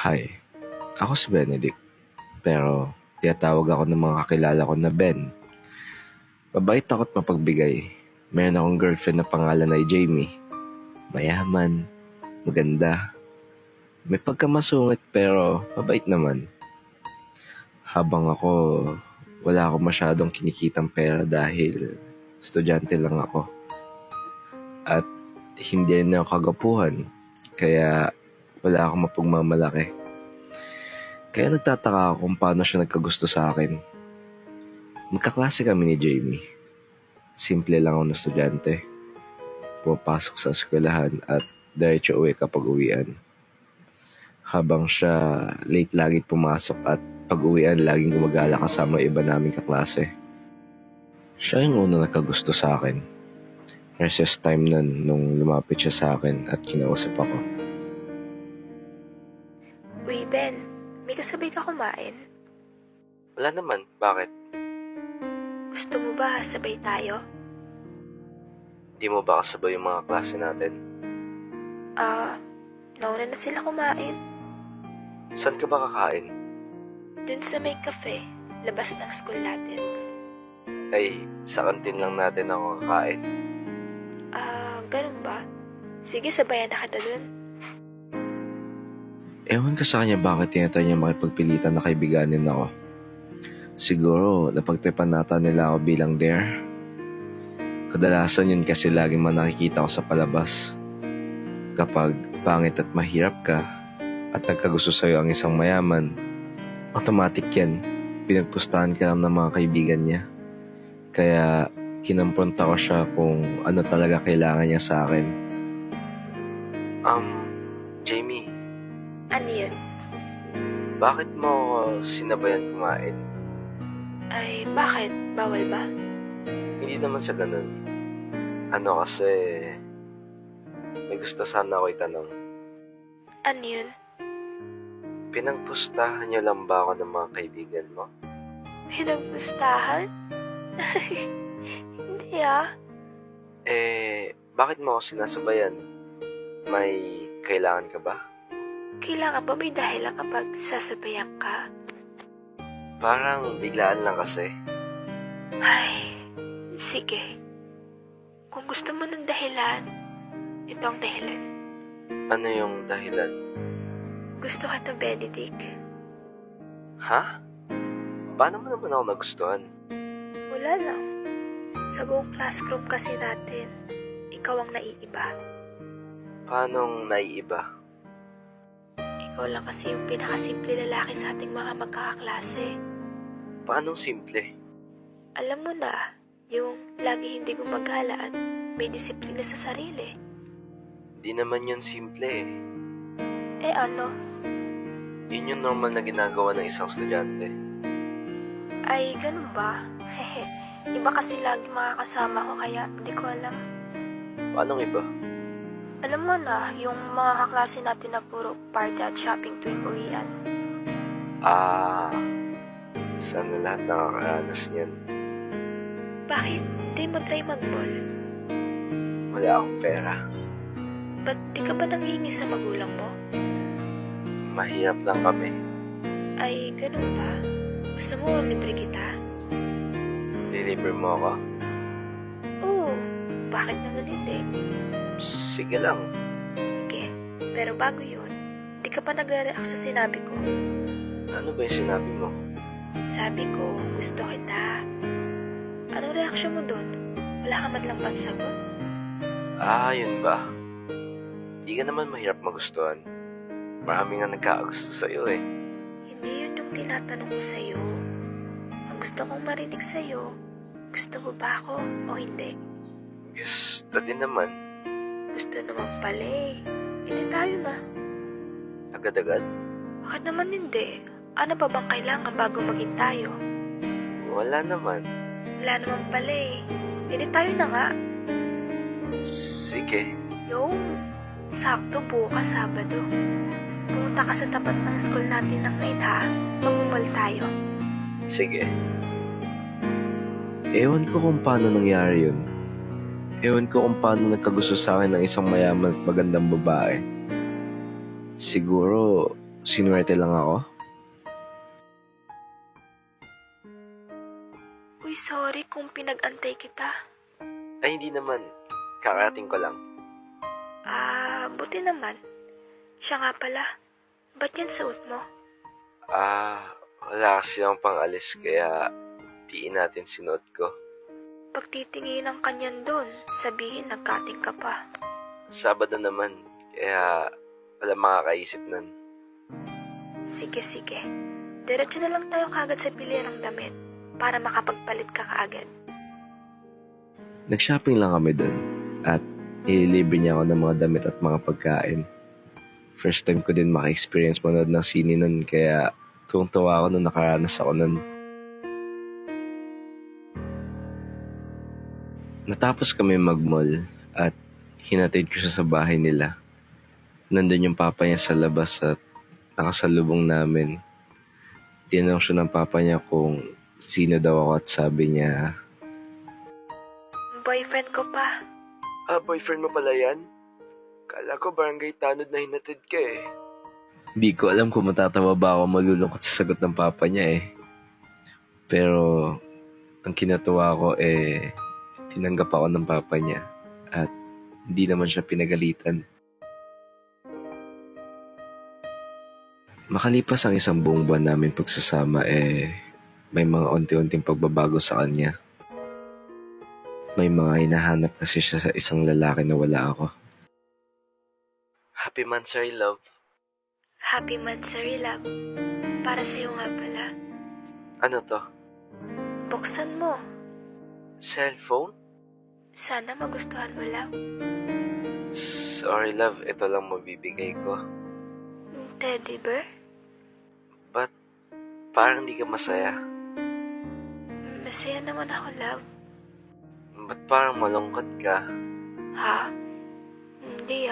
Hi, ako si Benedict, pero tinatawag ako ng mga kakilala ko na Ben. Mabait ako at mapagbigay. Meron akong girlfriend na pangalan ay Jamie. Mayaman, maganda, may pagkamasungit pero mabait naman. Habang ako, wala akong masyadong kinikitang pera dahil estudyante lang ako. At hindi rin ako kagapuhan, kaya wala akong mapagmamalaki. Kaya nagtataka ako kung paano siya nagkagusto sa akin. Magkaklase kami ni Jamie. Simple lang ako na estudyante. Pumapasok sa eskwelahan at diretso uwi kapag uwian. Habang siya late lagi pumasok at pag uwian laging gumagala kasama iba naming kaklase. Siya yung una nagkagusto sa akin. Recess time nun nung lumapit siya sa akin at kinausap ako. Uy, Ben, may kasabay ka kumain? Wala naman, bakit? Gusto mo ba sabay tayo? Di mo ba kasabay yung mga klase natin? Nauna na sila kumain. Saan ka ba kakain? Dun sa may cafe, labas ng school natin. Ay, sa kantin lang natin ako kakain. Ganun ba? Sige, sabayan na kita dun. Ewan ko sa kanya bakit tinatry niya makipagpilitan na kaibiganin ako. Siguro, napagtripan nata nila ako bilang dare. Kadalasan yun kasi laging nakikita ko sa palabas. Kapag pangit at mahirap ka, at nagkagusto sa'yo ang isang mayaman, automatic yan. Pinagpustahan ka lang ng mga kaibigan niya. Kaya, kinampronta ko siya kung ano talaga kailangan niya sa akin. Jamie, Ano yun? bakit mo sinabayan kumain? Ay, bakit? Bawal ba? Hindi naman sa ganun. Ano kasi, may gusto sana ako itanong. Ano yun? Pinagpustahan niyo lang ba ako ng mga kaibigan mo? Pinagpustahan? Hindi Bakit mo ako sinasabayan? May kailangan ka ba? Kailangan ba may dahilan kapag sasabayan ka? Parang biglaan lang kasi. Ay, sige. Kung gusto mo ng dahilan, ito ang dahilan. Ano yung dahilan? Gusto ka to, Benedict. Ha? Paano mo naman ako nagustuhan? Wala lang. Sa buong classroom kasi natin, ikaw ang naiiba. Paanong naiiba? Ikaw lang kasi yung pinakasimple lalaki sa ating mga magkakaklase. Paanong simple? Alam mo na, yung lagi hindi gumagala at may disiplina sa sarili. Di naman yun simple eh. Ano? Yun yung normal na ginagawa ng isang estudyante. Ay, ganun ba? Iba kasi lagi makakasama ko kaya di ko alam. Paanong iba? Alam mo na, yung mga kaklase natin na puro party at shopping tuwing uwian. Sana lahat nakakaranas niyan. Bakit? Di mo try mag-mall? Wala akong pera. Ba't di ka ba nanghingi sa magulang mo? Mahirap lang kami. Ay, ganun ba? Gusto mo libre kita? Lilibre mo ako? Oo, bakit naman hindi? Sige lang. Sige, pero bago yun, di ka pa nagre-react sa sinabi ko. Ano ba yung sinabi mo? Sabi ko, gusto kita. Anong reaksyon mo dun? Wala ka man lang pansagot? Yun ba? Di ka naman mahirap magustuhan. Marami nga nagkakagusto sa'yo eh. Hindi yun yung tinatanong ko sa'yo. Ang gusto kong marinig sa'yo, gusto mo ba ako o hindi? Gusto din naman. Gusto naman pala eh. Hindi tayo na. Agad-agad? Bakit naman hindi? Ano pa bang kailangan bago maging tayo? Wala naman. Wala naman pala eh. Hindi tayo na nga. Sige. Yung sakto bukas Sabado. Pumunta ka sa tapat ng school natin ng night ha. Magmumall tayo. Sige. Ewan ko kung paano nangyari yun. Ewan ko kung paano nagkagusto sa akin ng isang mayaman at magandang babae. Siguro, sinuwerte lang ako? Uy, sorry kung pinag-antay kita. Ay, hindi naman. Kakarating ko lang. Buti naman. Siya nga pala. Ba't yan suot mo? Wala kasi akong pang-alis kaya diin natin sinuot ko. Pag titingin ng kanyan doon, sabihin nagkating ka pa. Sabado naman, kaya wala makakaisip nun. Sige. Diretso na lang tayo kagad sa pilirang damit para makapagpalit ka kaagad. Nag-shopping lang kami dun at ililibre niya ako ng mga damit at mga pagkain. First time ko din maka-experience manood ng sine nun kaya tuwang-tuwa ako nung nakaranas ako nun. Natapos kami mag-mall at hinatid ko siya sa bahay nila. Nandun yung papa niya sa labas at nakasalubong namin. Tinanong siya ng papa niya kung sino daw ako at sabi niya, Boyfriend ko pa. boyfriend mo pala yan? Kala ko barangay tanod na hinatid ka eh. Di ko alam kung matatawa ba ako malulungkot sa sagot ng papa niya eh. Pero ang kinatuwa ko tinanggap ako ng papa niya at hindi naman siya pinagalitan. Makalipas ang isang buong buwan namin pagsasama may mga unti-unting pagbabago sa kanya. May mga hinahanap kasi siya sa isang lalaki na wala ako. Happy Mansari, love. Happy Mansari, love. Para sa'yo nga pala. Ano to? Buksan mo. Cellphone? Sana magustuhan mo, love. Sorry, love. Ito lang mabibigay ko. Teddy bear? But parang di ka masaya. Masaya naman ako, love. Ba't parang malungkot ka? Ha? Hindi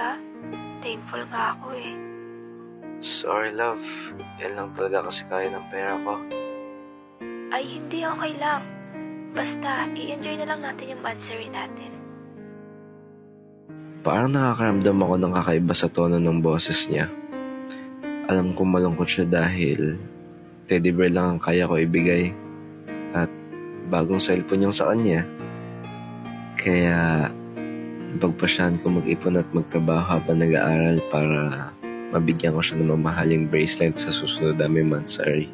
Thankful nga ako eh. Sorry, love. Yan lang talaga kasi kaya ng pera ko. Ay, hindi, okay lang. Basta, i-enjoy na lang natin yung Mansari natin. Parang nakakaramdam ako ng kakaiba sa tono ng boses niya. Alam kong malungkot siya dahil teddy bear lang ang kaya ko ibigay at bagong cellphone yung sa kanya. Kaya napagpasyahan ko mag-ipon at magtrabaho habang nag-aaral para mabigyan ko siya ng mamahaling bracelet sa susunod naming Mansari.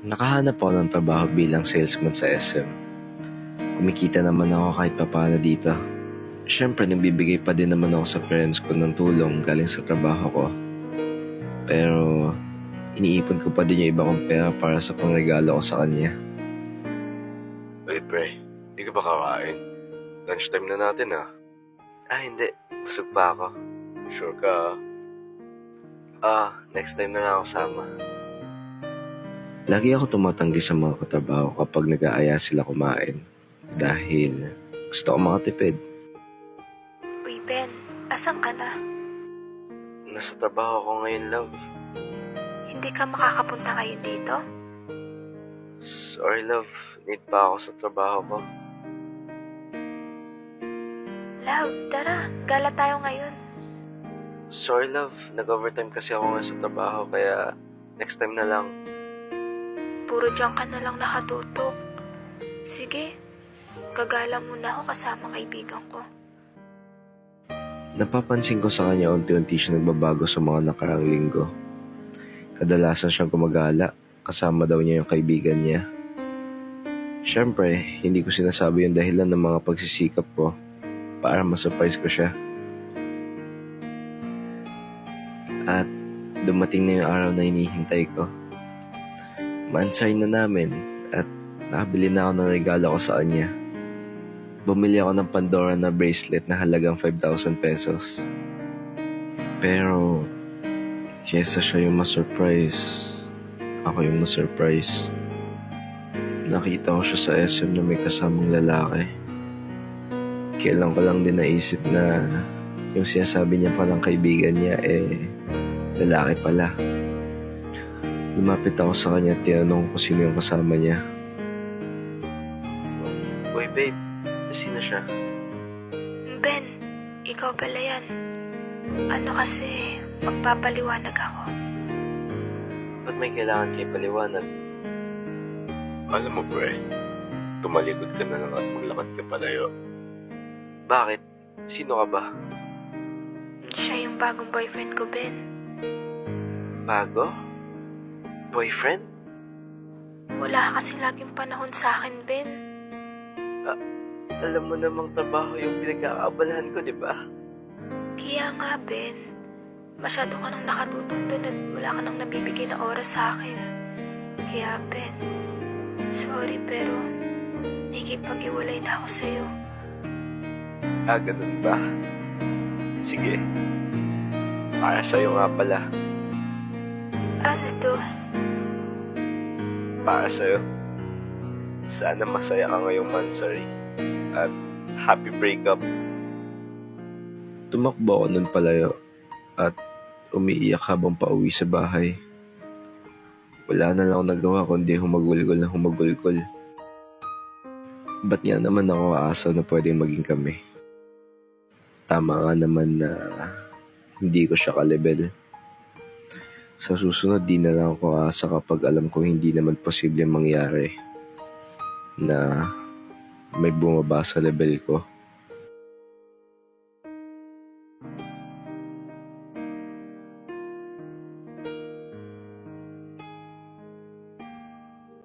Nakahanap ako ng trabaho bilang salesman sa SM. Kumikita naman ako kahit papaano dito. Siyempre, nagbibigay pa din naman ako sa parents ko ng tulong galing sa trabaho ko. Pero, iniipon ko pa din yung iba kong pera para sa pangregalo ko sa kanya. Uy, pre, di ka ba kakain? Lunchtime na natin, hindi. Busog pa ako. Sure ka, next time na lang ako sama. Lagi ako tumatanggi sa mga katrabaho kapag nag-aaya sila kumain. Dahil gusto ko makatipid. Uy, Ben, asan ka na? Nasa trabaho ko ngayon, love. Hindi ka makakapunta ngayon dito? Sorry, love. Need pa ako sa trabaho ko. Love, tara. Gala tayo ngayon. Sorry, love. Nag-overtime kasi ako ngayon sa trabaho, kaya next time na lang. Puro diyan ka na lang nakatutok. Sige, gagala muna ako kasama kaibigan ko. Napapansin ko sa kanya unti-unti siya nagbabago sa mga nakaraang linggo. Kadalasan siyang gumagala, kasama daw niya yung kaibigan niya. Siyempre, hindi ko sinasabi yung dahilan ng mga pagsisikap ko para ma-surprise ko siya. At dumating na yung araw na hinihintay ko. Mansari na namin at nakabili na ako ng regalo ko sa kanya. Bumili ako ng Pandora na bracelet na halagang 5,000 pesos. Pero, kesa siya yung ma-surprise, ako yung na-surprise. Nakita ko siya sa SM na may kasamang lalaki. Kailan ko lang din naisip na yung sinasabi niya palang kaibigan niya lalaki pala. Lumapit ako sa kanya at tinanong kung sino yung kasama niya. Uy, babe. Sino siya? Ben, ikaw pala yan. Ano kasi, magpapaliwanag ako. Ba't may kailangan kayo paliwanag? Alam mo pre, tumalikod ka na lang at maglakad ka palayo. Bakit? Sino ka ba? Siya yung bagong boyfriend ko, Ben. Bago? Boyfriend? Wala kasi laging panahon sa akin, Ben. Alam mo namang trabaho yung pinagkakaabalahan ko, di ba? Kaya nga, Ben. Masyado ka nang nakatutuntun at wala ka nang nabibigay na oras sa akin. Kaya, Ben, sorry pero nakikipag-iwalay na ako sa'yo. Ganun ba? Sige. Para sa'yo nga pala. Ano to? Para sa'yo. Sana masaya ka ngayong mansari. At happy breakup. Tumakbo ako nun palayo at umiiyak habang pauwi sa bahay. Wala na lang ako nagawa kundi humagulgol na humagulgol. Ba't nga naman ako aasaw na pwedeng maging kami? Tama nga naman na hindi ko siya ka-level. Sa susunod, di na lang ako aasa kapag alam kong hindi naman posible mangyari na may bumaba sa level ko.